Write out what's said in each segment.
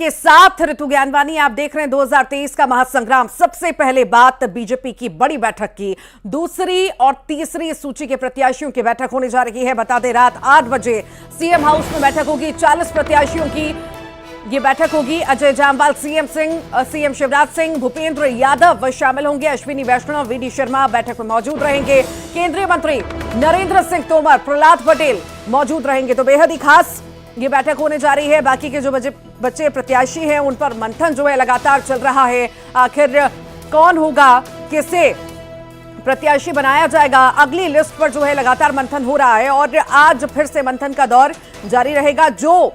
के साथ ऋतु ज्ञानवानी, आप देख रहे हैं 2023 का महासंग्राम। सबसे पहले बात बीजेपी की बड़ी बैठक की। दूसरी और तीसरी सूची के प्रत्याशियों की बैठक होने जा रही है। बता दें, रात 8 बजे सीएम हाउस में बैठक होगी। 40 प्रत्याशियों की ये बैठक होगी। अजय जामवाल, सीएम शिवराज सिंह, भूपेंद्र यादव शामिल होंगे। अश्विनी वैष्णव, वीडी शर्मा बैठक में मौजूद रहेंगे। केंद्रीय मंत्री नरेंद्र सिंह तोमर, प्रहलाद पटेल मौजूद रहेंगे। तो बेहद ही खास ये बैठक होने जा रही है। बाकी के जो बच्चे प्रत्याशी हैं उन पर मंथन जो है लगातार चल रहा है। आखिर कौन होगा, किसे प्रत्याशी बनाया जाएगा, अगली लिस्ट पर जो है लगातार मंथन हो रहा है। और आज फिर से मंथन का दौर जारी रहेगा। जो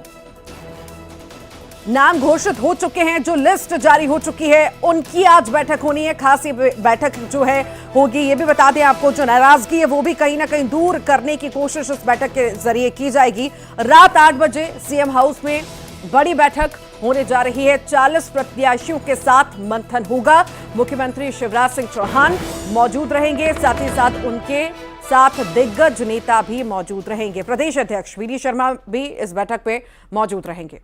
नाम घोषित हो चुके हैं, जो लिस्ट जारी हो चुकी है, उनकी आज बैठक होनी है। खास ये बैठक जो है होगी। ये भी बता दें आपको, जो नाराजगी है वो भी कहीं ना कहीं दूर करने की कोशिश इस बैठक के जरिए की जाएगी। रात 8 बजे सीएम हाउस में बड़ी बैठक होने जा रही है। 40 प्रत्याशियों के साथ मंथन होगा। मुख्यमंत्री शिवराज सिंह चौहान मौजूद रहेंगे, साथ ही साथ उनके साथ दिग्गज नेता भी मौजूद रहेंगे। प्रदेश अध्यक्ष वीडी शर्मा भी इस बैठक पे मौजूद रहेंगे।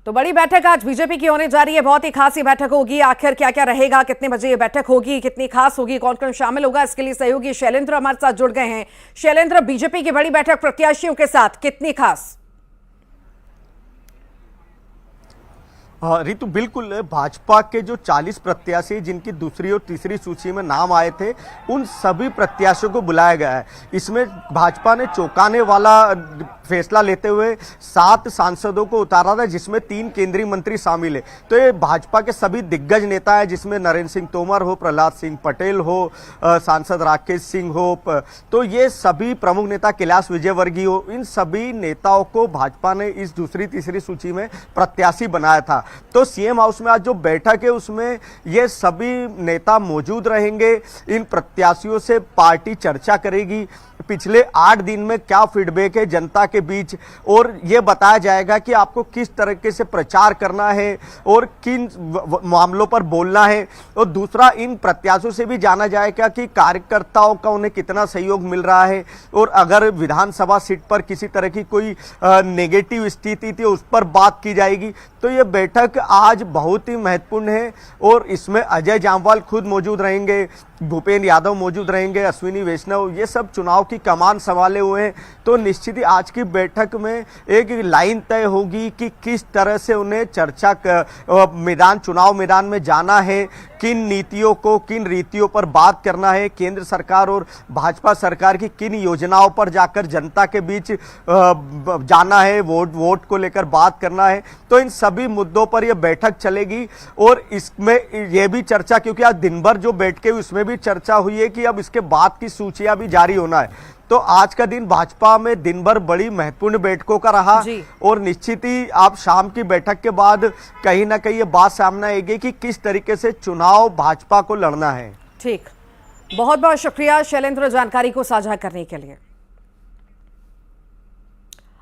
तो बड़ी बैठक आज बीजेपी की होने जा रही है। बहुत ही खास ये बैठक होगी। आखिर क्या क्या रहेगा, कितने बजे ये बैठक होगी, कितनी खास होगी, कौन कौन शामिल होगा, इसके लिए सहयोगी शैलेंद्र हमारे साथ जुड़ गए हैं। शैलेंद्र, बीजेपी की बड़ी बैठक प्रत्याशियों के साथ कितनी खास? रितु, बिल्कुल भाजपा के जो 40 प्रत्याशी जिनकी दूसरी और तीसरी सूची में नाम आए थे, उन सभी प्रत्याशियों को बुलाया गया है। इसमें भाजपा ने चौंकाने वाला फैसला लेते हुए 7 सांसदों को उतारा था, जिसमें 3 केंद्रीय मंत्री शामिल है। तो ये भाजपा के सभी दिग्गज नेता हैं, जिसमें नरेंद्र सिंह तोमर हो, प्रहलाद सिंह पटेल हो, सांसद राकेश सिंह हो, तो ये सभी प्रमुख नेता, कैलाश विजयवर्गीय हो, इन सभी नेताओं को भाजपा ने इस दूसरी तीसरी सूची में प्रत्याशी बनाया था। तो सीएम हाउस में आज जो बैठक है उसमें ये सभी नेता मौजूद रहेंगे। इन प्रत्याशियों से पार्टी चर्चा करेगी, पिछले 8 दिन में क्या फीडबैक है जनता के बीच, और ये बताया जाएगा कि आपको किस तरीके से प्रचार करना है और किन मामलों पर बोलना है। और दूसरा, इन प्रत्याशियों से भी जाना जाएगा कि कार्यकर्ताओं का उन्हें कितना सहयोग मिल रहा है, और अगर विधानसभा सीट पर किसी तरह की कोई नेगेटिव स्थिति थी उस पर बात की जाएगी। तो ये बैठक आज बहुत ही महत्वपूर्ण है, और इसमें अजय जामवाल खुद मौजूद रहेंगे, भूपेंद्र यादव मौजूद रहेंगे, अश्विनी वैष्णव, ये सब चुनाव की कमान संभाले हुए हैं। तो निश्चित ही आज की बैठक में एक लाइन तय होगी कि किस तरह से उन्हें चुनाव मैदान में जाना है, किन नीतियों को, किन रीतियों पर बात करना है, केंद्र सरकार और भाजपा सरकार की किन योजनाओं पर जाकर जनता के बीच जाना है, वोट को लेकर बात करना है। तो इन सभी मुद्दों पर यह बैठक चलेगी। और इसमें यह भी चर्चा, क्योंकि आज दिन भर जो बैठकें हुई उसमें भी चर्चा हुई है कि अब इसके बाद की सूचियां भी जारी होना है। तो आज का दिन भाजपा में दिन भर बड़ी महत्वपूर्ण बैठकों का रहा, और निश्चित ही आप शाम की बैठक के बाद कहीं ना कहीं ये बात सामने आएगी कि किस तरीके से चुनाव भाजपा को लड़ना है। ठीक, बहुत बहुत शुक्रिया शैलेंद्र जानकारी को साझा करने के लिए।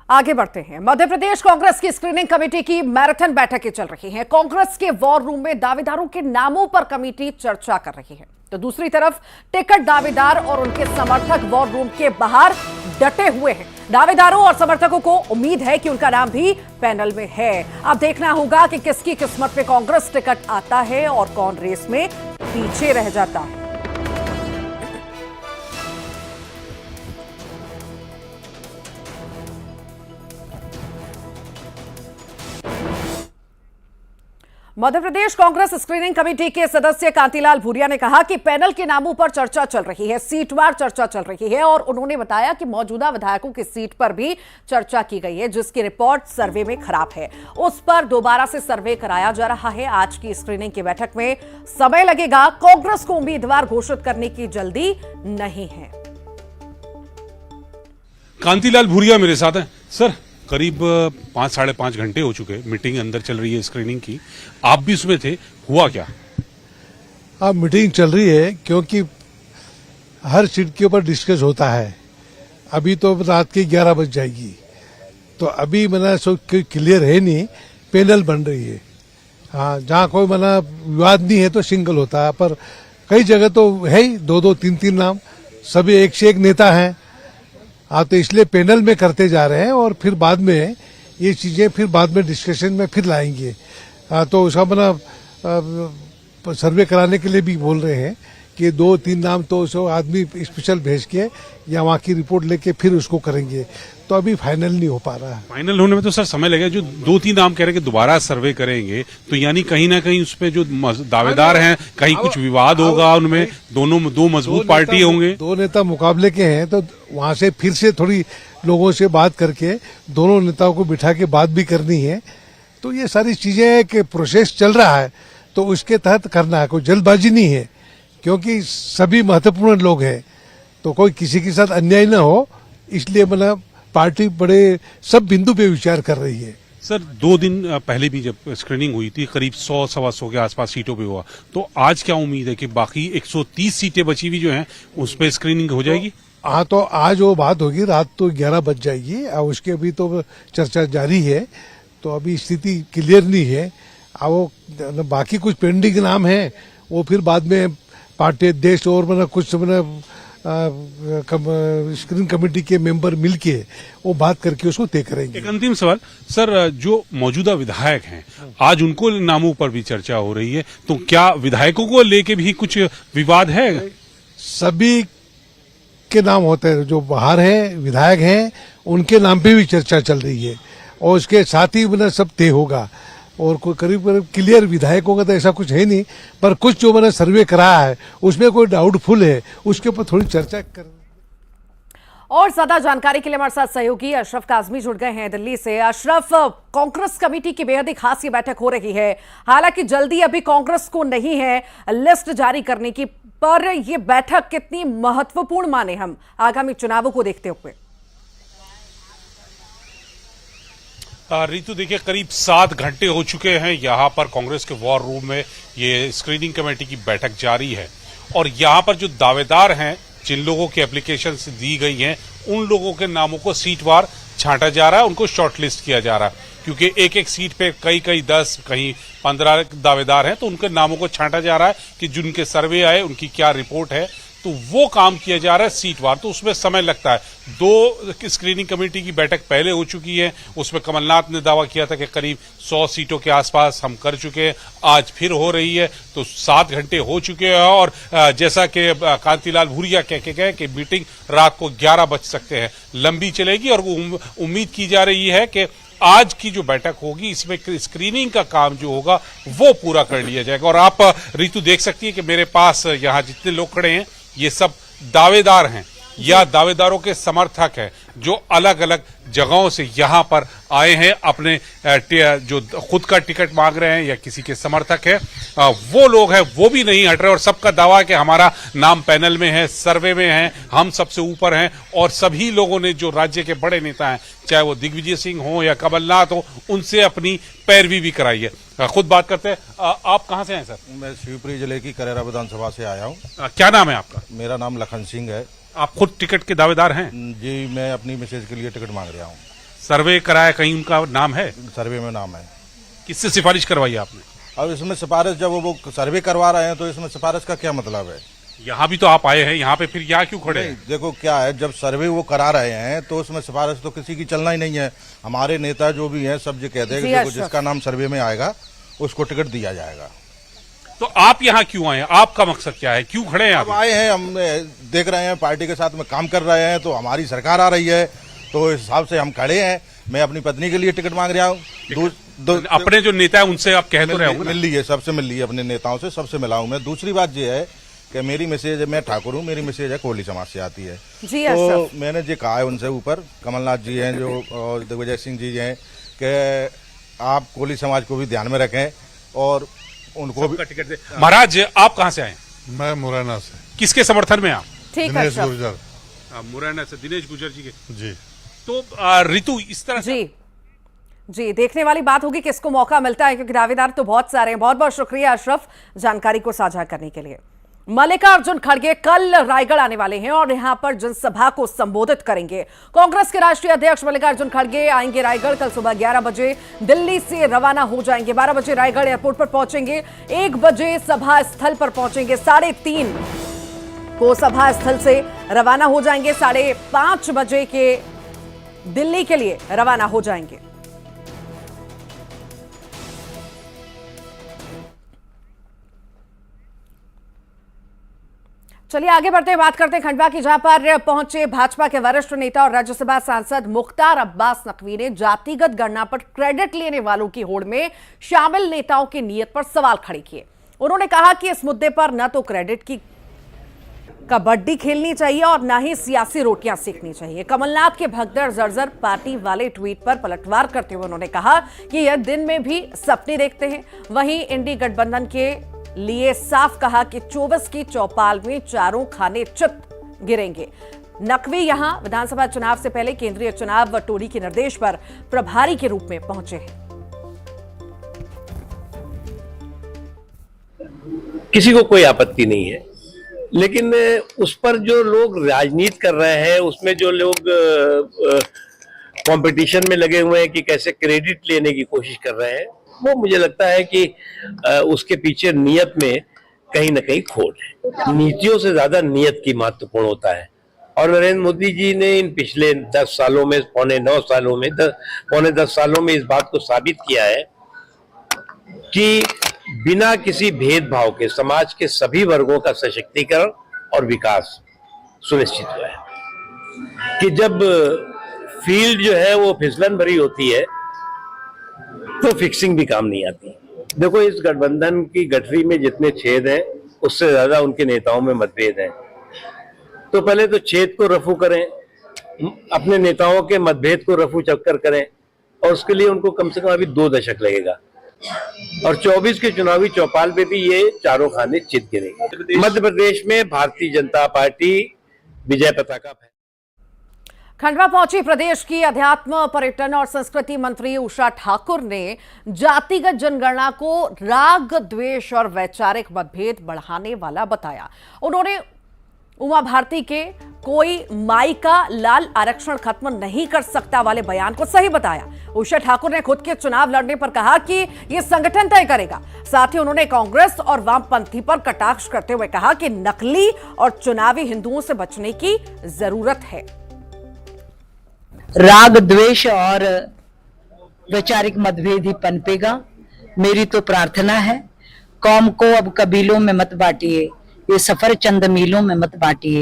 आगे बढ़ते हैं। मध्य प्रदेश कांग्रेस की स्क्रीनिंग कमेटी की मैराथन बैठकें चल रही हैं। कांग्रेस के वॉर रूम में दावेदारों के नामों पर कमेटी चर्चा कर रही है, तो दूसरी तरफ टिकट दावेदार और उनके समर्थक वॉर रूम के बाहर डटे हुए हैं। दावेदारों और समर्थकों को उम्मीद है कि उनका नाम भी पैनल में है। अब देखना होगा कि किसकी किस्मत में कांग्रेस टिकट आता है और कौन रेस में पीछे रह जाता है। मध्य प्रदेश कांग्रेस स्क्रीनिंग कमेटी के सदस्य कांतिलाल भूरिया ने कहा कि पैनल के नामों पर चर्चा चल रही है, सीटवार चर्चा चल रही है, और उन्होंने बताया कि मौजूदा विधायकों की सीट पर भी चर्चा की गई है, जिसकी रिपोर्ट सर्वे में खराब है। उस पर दोबारा से सर्वे कराया जा रहा है। आज की स्क्रीनिंग की बैठक में समय लगेगा। कांग्रेस को उम्मीदवार घोषित करने की जल्दी नहीं है। कांतिलाल भूरिया मेरे साथ हैं। सर, करीब 5 साढ़े 5 घंटे हो चुके, मीटिंग अंदर चल रही है स्क्रीनिंग की, आप भी उसमें थे, हुआ क्या? अब मीटिंग चल रही है क्योंकि हर सीट के ऊपर डिस्कस होता है। अभी तो रात की 11 बज जाएगी, तो अभी मैंने क्लियर है नहीं, पैनल बन रही है। हाँ, जहाँ कोई विवाद नहीं है तो सिंगल होता है, पर कई जगह तो है ही 2-2, 3-3 नाम, सभी एक से एक नेता हैं। तो इसलिए पैनल में करते जा रहे हैं और फिर बाद में ये चीजें फिर बाद में डिस्कशन में फिर लाएंगे। तो उसका मतलब सर्वे कराने के लिए भी बोल रहे हैं कि 2-3 नाम तो उसको आदमी स्पेशल भेज के या वहाँ की रिपोर्ट लेके फिर उसको करेंगे। तो अभी फाइनल नहीं हो पा रहा है। फाइनल होने में तो सर समय लगेगा। जो 2-3 नाम कह रहे हैं कि दोबारा सर्वे करेंगे, तो यानी कहीं ना कहीं उस पे जो दावेदार हैं, कहीं कुछ विवाद होगा उनमें। दो मजबूत पार्टी होंगे, 2 नेता मुकाबले के हैं, तो वहां से फिर से थोड़ी लोगों से बात करके दोनों नेताओं को बिठा के बात भी करनी है। तो ये सारी चीजें कि प्रोसेस चल रहा है तो उसके तहत करना है, कोई जल्दबाजी नहीं है, क्योंकि सभी महत्वपूर्ण लोग हैं। तो कोई किसी के साथ अन्याय न हो, इसलिए मतलब पार्टी बड़े सब बिंदु पे विचार कर रही है। सर 2 दिन पहले भी जब स्क्रीनिंग हुई थी, करीब 100-125 के आसपास सीटों पे हुआ, तो आज क्या उम्मीद है कि बाकी 130 सीटें बची हुई जो हैं उस पे स्क्रीनिंग हो जाएगी? हाँ, तो आज वो बात होगी, रात तो 11 बज जाएगी और उसके अभी तो चर्चा जारी है। तो अभी स्थिति क्लियर नहीं है। वो बाकी कुछ पेंडिंग नाम है, वो फिर बाद में पार्टी अध्यक्ष और मतलब कुछ स्क्रीनिंग कमेटी के मेंबर मिलके वो बात करके उसको तय करेंगे। एक अंतिम सवाल सर, जो मौजूदा विधायक हैं आज उनको नामों पर भी चर्चा हो रही है, तो क्या विधायकों को लेके भी कुछ विवाद है? सभी के नाम होते हैं, जो बाहर हैं विधायक हैं उनके नाम पे भी चर्चा चल रही है और उसके साथ ही मतलब सब तय होगा। और कोई करीब क्लियर विधायकों का तो ऐसा कुछ है नहीं, पर कुछ जो मैंने सर्वे कराया है उसमें कोई डाउटफुल है, उसके ऊपर थोड़ी चर्चा कर। और ज्यादा जानकारी के लिए हमारे साथ सहयोगी अशरफ काजमी जुड़ गए हैं दिल्ली से। अशरफ, कांग्रेस कमेटी की बेहद ही खास ये बैठक हो रही है। हालांकि जल्दी अभी कांग्रेस को नहीं है लिस्ट जारी करने की, पर यह बैठक कितनी महत्वपूर्ण माने हम आगामी चुनावों को देखते हुए? रितु देखिए, करीब 7 घंटे हो चुके हैं यहाँ पर कांग्रेस के वॉर रूम में ये स्क्रीनिंग कमेटी की बैठक जारी है और यहाँ पर जो दावेदार हैं, जिन लोगों की एप्लीकेशन दी गई हैं, उन लोगों के नामों को सीटवार छांटा जा रहा है, उनको शॉर्टलिस्ट किया जा रहा है, क्योंकि एक एक सीट पे कई 10 कहीं 15 दावेदार हैं, तो उनके नामों को छांटा जा रहा है कि जिनके सर्वे आए उनकी क्या रिपोर्ट है, तो वो काम किया जा रहा है सीटवार। तो उसमें समय लगता है। 2 स्क्रीनिंग कमेटी की बैठक पहले हो चुकी है, उसमें कमलनाथ ने दावा किया था कि करीब 100 सीटों के आसपास हम कर चुके हैं, आज फिर हो रही है, तो 7 घंटे हो चुके हैं। और जैसा कि कांतिलाल भूरिया कह के गए कि मीटिंग रात को 11 बज सकते हैं लंबी चलेगी और उम्मीद की जा रही है कि आज की जो बैठक होगी इसमें स्क्रीनिंग का काम जो होगा वो पूरा कर लिया जाएगा। और आप रितु देख सकती है कि मेरे पास यहाँ जितने लोग खड़े हैं ये सब दावेदार हैं या दावेदारों के समर्थक हैं जो अलग अलग जगहों से यहाँ पर आए हैं, अपने जो खुद का टिकट मांग रहे हैं या किसी के समर्थक है, वो लोग हैं, वो भी नहीं हट रहे और सबका दावा है कि हमारा नाम पैनल में है, सर्वे में है, हम सबसे ऊपर हैं। और सभी लोगों ने, जो राज्य के बड़े नेता हैं, चाहे वो दिग्विजय सिंह हो या कमलनाथ हो, उनसे अपनी पैरवी भी कराई है। खुद बात करते हैं। आप कहाँ से हैं सर? मैं शिवपुरी जिले की करेरा विधानसभा से आया हूँ। क्या नाम है आपका? मेरा नाम लखन सिंह है। आप खुद टिकट के दावेदार हैं? जी, मैं अपनी मिसेज के लिए टिकट मांग रहा हूँ। सर्वे कराया, कहीं उनका नाम है? सर्वे में नाम है। किससे सिफारिश करवाई आपने? अब इसमें सिफारिश, जब वो सर्वे करवा रहे हैं तो इसमें सिफारिश का क्या मतलब है? यहाँ भी तो आप आए हैं, यहाँ पे फिर यहाँ क्यों खड़े हैं? देखो क्या है, जब सर्वे वो करा रहे हैं तो उसमें सिफारिश तो किसी की चलना ही नहीं है। हमारे नेता जो भी हैं सब जो कहते हैं कि देखो जिसका नाम सर्वे में आएगा उसको टिकट दिया जाएगा। तो आप यहाँ क्यों आए हैं? आपका मकसद क्या है? क्यों खड़े हैं? अब आए हैं, हम देख रहे हैं पार्टी के साथ में काम कर रहे हैं, तो हमारी सरकार आ रही है तो इस हिसाब से हम खड़े हैं। मैं अपनी पत्नी के लिए टिकट मांग रहा हूँ। अपने जो नेता है उनसे आप कह तो रहे हो? मिल ली है, सबसे मिल ली है, अपने नेताओं से सबसे मिला हूँ मैं। दूसरी बात ये है कि मेरी मैसेज, मैं ठाकुर हूँ, मेरी मैसेज है कोहली समाज से आती है। तो मैंने जो कहा है उनसे ऊपर, कमलनाथ जी हैं जो और दिग्विजय सिंह जी हैं, कि आप कोहली समाज को भी ध्यान में रखें और उनको भी टिकट दे। महाराज, आप कहाँ से आए? मैं मुरैना से। किसके समर्थन में आप? दिनेश गुर्जर। मुरैना से दिनेश गुर्जर जी के। जी। तो रितु, इस तरह जी देखने वाली बात होगी किसको मौका मिलता है, क्योंकि दावेदार तो बहुत सारे हैं। बहुत बहुत शुक्रिया अशरफ जानकारी को साझा करने के लिए। मल्लिकार्जुन खड़गे कल रायगढ़ आने वाले हैं और यहां पर जनसभा को संबोधित करेंगे। कांग्रेस के राष्ट्रीय अध्यक्ष मल्लिकार्जुन खड़गे आएंगे रायगढ़। कल सुबह 11 बजे दिल्ली से रवाना हो जाएंगे। 12 बजे रायगढ़ एयरपोर्ट पर पहुंचेंगे, 1 बजे सभा स्थल पर पहुंचेंगे, 3:30 को सभा स्थल से रवाना हो जाएंगे। 5:30 बजे के दिल्ली के लिए रवाना हो जाएंगे। चलिए आगे बढ़ते हैं, बात करते हैं खंडवा की, जहां पर पहुंचे भाजपा के वरिष्ठ नेता और राज्यसभा सांसद मुख्तार अब्बास नकवी ने जातिगत गणना पर क्रेडिट लेने वालों की होड़ में शामिल नेताओं की नीयत पर सवाल खड़े किए। उन्होंने कहा कि इस मुद्दे पर न तो क्रेडिट की कबड्डी खेलनी चाहिए और ना ही सियासी रोटियां सेकनी चाहिए। कमलनाथ के भगदड़ जर्जर पार्टी वाले ट्वीट पर पलटवार करते हुए उन्होंने कहा कि यह दिन में भी सपने देखते हैं। वहीं इंडी गठबंधन के लिए साफ कहा कि 24 की चौपाल में चारों खाने चित गिरेंगे। नकवी यहां विधानसभा चुनाव से पहले केंद्रीय चुनाव टोली के निर्देश पर प्रभारी के रूप में पहुंचे हैं। किसी को कोई आपत्ति नहीं है, लेकिन उस पर जो लोग राजनीति कर रहे हैं, उसमें जो लोग कंपटीशन में लगे हुए हैं कि कैसे क्रेडिट लेने की कोशिश कर रहे हैं, वो मुझे लगता है कि उसके पीछे नियत में कहीं ना कहीं खोट है। नीतियों से ज्यादा नियत की महत्वपूर्ण होता है। और नरेंद्र मोदी जी ने इन पिछले 10 सालों में, पौने 10 सालों में इस बात को साबित किया है कि बिना किसी भेदभाव के समाज के सभी वर्गों का सशक्तिकरण और विकास सुनिश्चित हुआ है। कि जब फील्ड जो है वो फिसलन भरी होती है तो फिक्सिंग भी काम नहीं आती। देखो, इस गठबंधन की गठरी में जितने छेद हैं उससे ज्यादा उनके नेताओं में मतभेद हैं। तो पहले तो छेद को रफू करें, अपने नेताओं के मतभेद को रफू चक्कर करें, और उसके लिए उनको कम से कम अभी 2 दशक लगेगा। और 24 के चुनावी चौपाल पे भी ये चारों खाने चित गिरेंगे। मध्य प्रदेश में भारतीय जनता पार्टी विजय पताका। खंडवा पहुंची प्रदेश की अध्यात्म, पर्यटन और संस्कृति मंत्री उषा ठाकुर ने जातिगत जनगणना को राग, द्वेष और वैचारिक मतभेद बढ़ाने वाला बताया। उन्होंने उमा भारती के कोई माई का लाल आरक्षण खत्म नहीं कर सकता वाले बयान को सही बताया। उषा ठाकुर ने खुद के चुनाव लड़ने पर कहा कि यह संगठन तय करेगा। साथ ही उन्होंने कांग्रेस और वामपंथी पर कटाक्ष करते हुए कहा कि नकली और चुनावी हिंदुओं से बचने की जरूरत है। राग, द्वेष और वैचारिक मतभेद ही पनपेगा। मेरी तो प्रार्थना है, कौम को अब कबीलों में मत बांटिए, ये सफर चंद मीलों में मत बांटिए।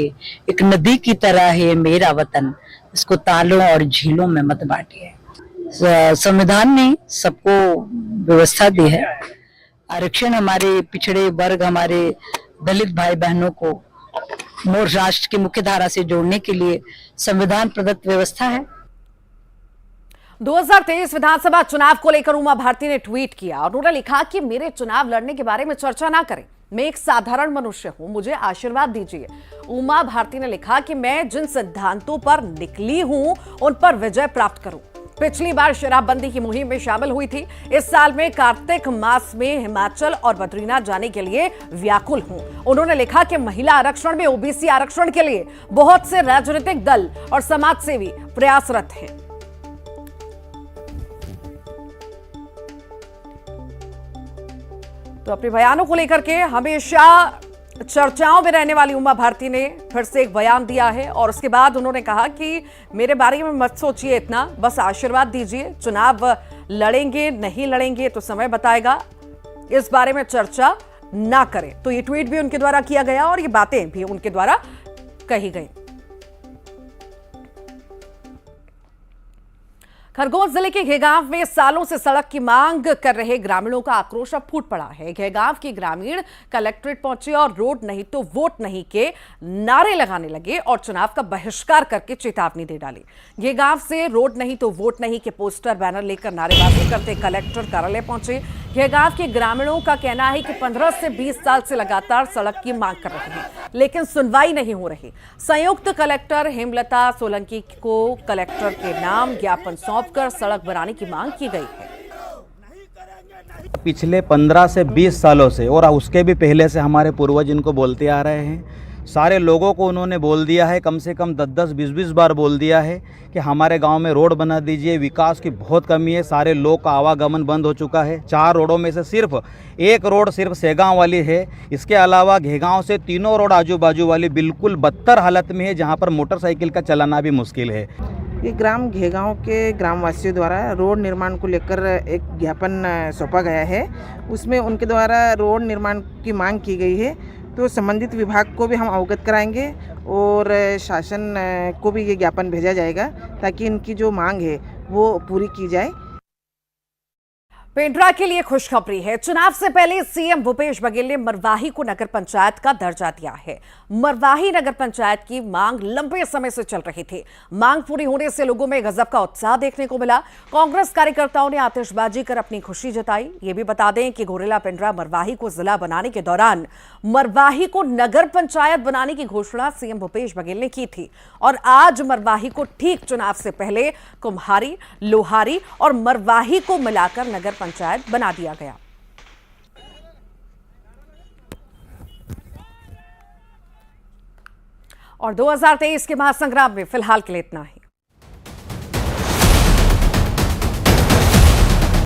एक नदी की तरह है मेरा वतन, इसको तालों और झीलों में मत बांटिए। संविधान ने सबको व्यवस्था दी है। आरक्षण हमारे पिछड़े वर्ग, हमारे दलित भाई बहनों को मोर राष्ट्र की मुख्य धारा से जोड़ने के लिए संविधान प्रदत्त व्यवस्था है। 2023 विधानसभा चुनाव को लेकर उमा भारती ने ट्वीट किया और उन्होंने लिखा कि मेरे चुनाव लड़ने के बारे में चर्चा ना करें, मैं एक साधारण मनुष्य हूं, मुझे आशीर्वाद दीजिए। उमा भारती ने लिखा कि मैं जिन सिद्धांतों पर निकली हूं उन पर विजय प्राप्त करूं। पिछली बार शराबबंदी की मुहिम में शामिल हुई थी। इस साल में कार्तिक मास में हिमाचल और बद्रीनाथ जाने के लिए व्याकुल हूं। उन्होंने लिखा कि महिला आरक्षण में ओबीसी आरक्षण के लिए बहुत से राजनीतिक दल और समाजसेवी प्रयासरत हैं। तो अपने बयानों को लेकर के हमेशा चर्चाओं में रहने वाली उमा भारती ने फिर से एक बयान दिया है और उसके बाद उन्होंने कहा कि मेरे बारे में मत सोचिए इतना, बस आशीर्वाद दीजिए। चुनाव लड़ेंगे नहीं लड़ेंगे तो समय बताएगा, इस बारे में चर्चा ना करें। तो ये ट्वीट भी उनके द्वारा किया गया और ये बातें भी उनके द्वारा कही गई। खरगोन जिले के घेगांव में सालों से सड़क की मांग कर रहे ग्रामीणों का आक्रोश अब फूट पड़ा है। घेगांव के ग्रामीण कलेक्ट्रेट पहुंचे और रोड नहीं तो वोट नहीं के नारे लगाने लगे और चुनाव का बहिष्कार करके चेतावनी दे डाली। घेगांव से रोड नहीं तो वोट नहीं के पोस्टर बैनर लेकर नारेबाजी करते कलेक्टर कार्यालय पहुंचे। घेगांव के ग्रामीणों का कहना है कि 15 से 20 साल से लगातार सड़क की मांग कर रहे हैं, लेकिन सुनवाई नहीं हो रही। संयुक्त कलेक्टर हेमलता सोलंकी को कलेक्टर के नाम ज्ञापन सौंपकर सड़क बनाने की मांग की गई है। पिछले 15 से 20 सालों से और उसके भी पहले से हमारे पूर्वज इनको बोलते आ रहे हैं सारे लोगों को उन्होंने बोल दिया है, कम से कम 10-10, 20-20 बार बोल दिया है कि हमारे गांव में रोड बना दीजिए, विकास की बहुत कमी है, सारे लोग का आवागमन बंद हो चुका है। 4 रोडों में से सिर्फ एक रोड सिर्फ सेगांव वाली है। इसके अलावा घेगांव से तीनों रोड आजू बाजू वाली बिल्कुल बदतर हालत में है, जहाँ पर मोटरसाइकिल का चलाना भी मुश्किल है। ये ग्राम घेगांव के ग्रामवासियों द्वारा रोड निर्माण को लेकर एक ज्ञापन सौंपा गया है। उसमें उनके द्वारा रोड निर्माण की मांग की गई है, तो संबंधित विभाग को भी हम अवगत कराएंगे और शासन को भी ये ज्ञापन भेजा जाएगा ताकि इनकी जो मांग है वो पूरी की जाए। पेंड्रा के लिए खुशखबरी है। चुनाव से पहले सीएम भूपेश बघेल ने मरवाही को नगर पंचायत का दर्जा दिया है। मरवाही नगर पंचायत की मांग लंबे समय से चल रही थी। मांग पूरी होने से लोगों में गजब का उत्साह देखने को मिला। कांग्रेस कार्यकर्ताओं ने आतिशबाजी कर अपनी खुशी जताई। ये भी बता दें कि घोरेला पेंड्रा मरवाही को जिला बनाने के दौरान मरवाही को नगर पंचायत बनाने की घोषणा सीएम भूपेश बघेल ने की थी और आज मरवाही को ठीक चुनाव से पहले कुम्हारी, लोहारी और मरवाही को मिलाकर नगर पंचायत बना दिया गया। और 2023 के महासंग्राम में फिलहाल के लिए इतना ही।